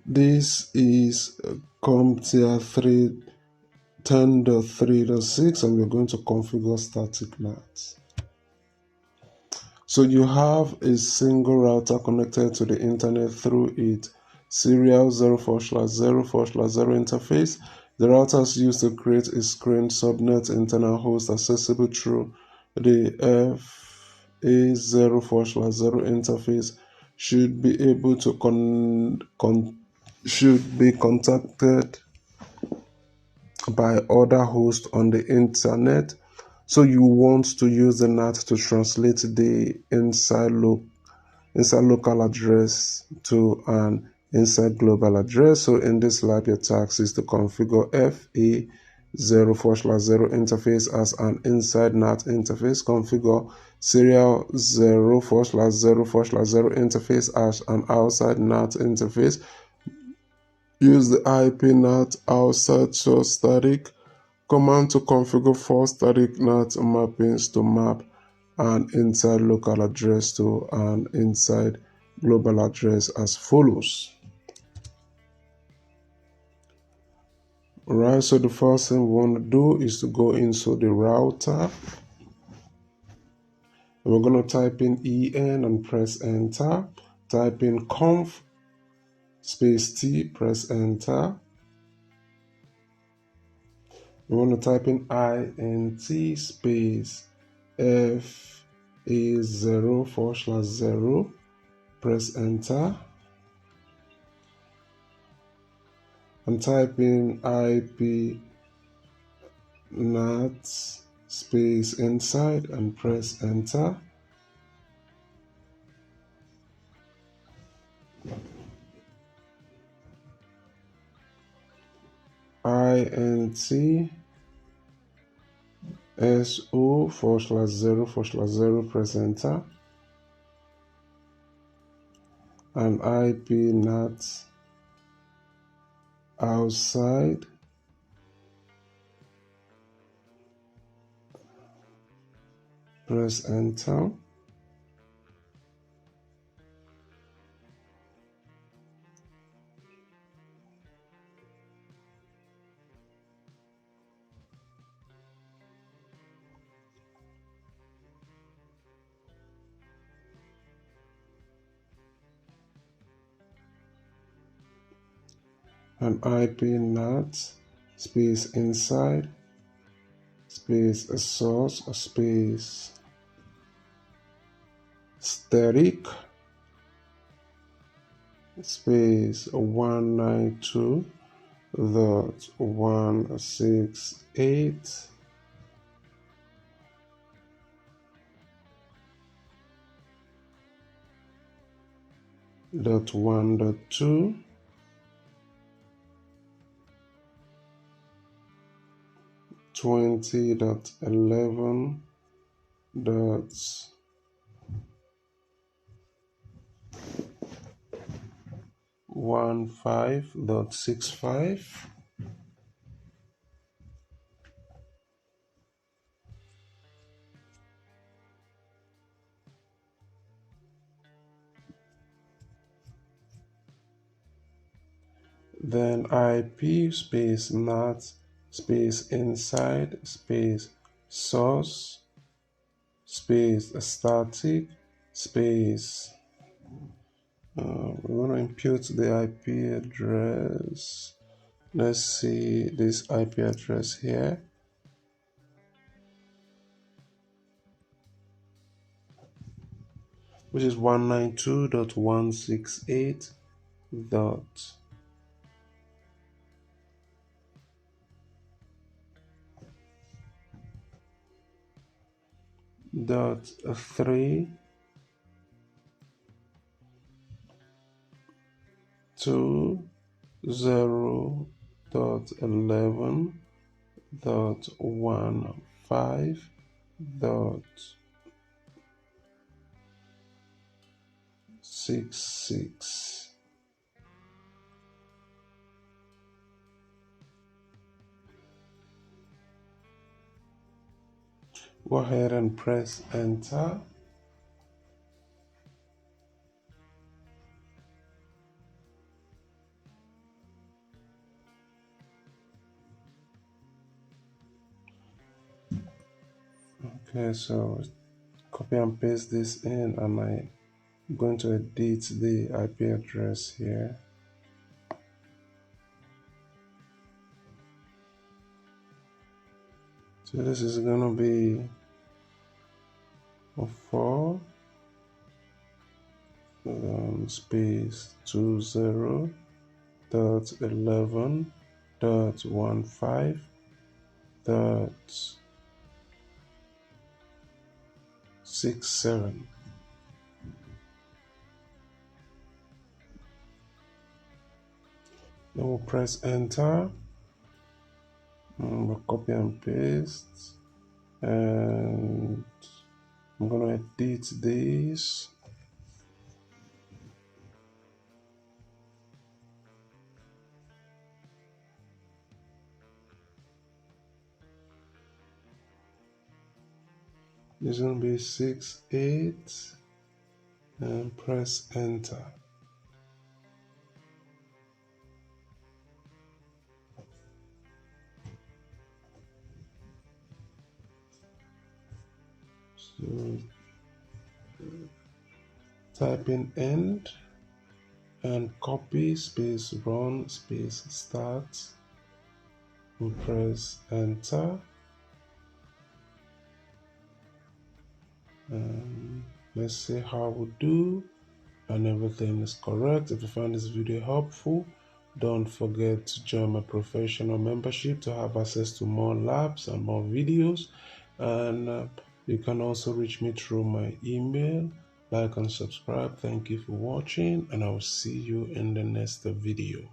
This is CompTIA 10.3.6 and we're going to configure static NAT. So you have a single router connected to the internet through its serial 0/0/0/0 interface. The router is used to create a screen subnet internal host accessible through the FA0/0 interface. Should be able to should be contacted by other hosts on the internet. So you want to use the NAT to translate the inside local address to an inside global address. So in this lab, your task is to configure FA0/0 interface as an inside NAT interface. Configure serial 0/0/0 interface as an outside NAT interface. Use the IP NAT outside source static command to configure 4 static NAT mappings to map an inside local address to an inside global address as follows. Alright, so the first thing we want to do is to go into the router. And we're going to type in EN and press enter. Type in conf space T, press enter. We want to type in INT space FA0/0, press enter, and type in IP NAT space inside and press enter. INT SO/0/0, press enter, and IP NAT outside, press enter. And IP NAT space inside space source space static space 192.168.1.2 20.11.15.65. Then IP space NAT space inside space source space static space we want to impute the IP address. Let's see this IP address here. Which is 192.168.1.5.66. Go ahead and press enter. Okay, so copy and paste this in, and I'm going to edit the IP address here. So this is going to be 4 space 20.11.15.67. Then we'll press enter, and we'll copy and paste, and I'm going to edit this. It's going to be 68, and press enter. So type in end and copy space run space start, and press enter. Let's see how we do, and everything is correct. If you found this video helpful, don't forget to join my professional membership to have access to more labs and more videos. And you can also reach me through my email. Like and subscribe. Thank you for watching, and I will see you in the next video.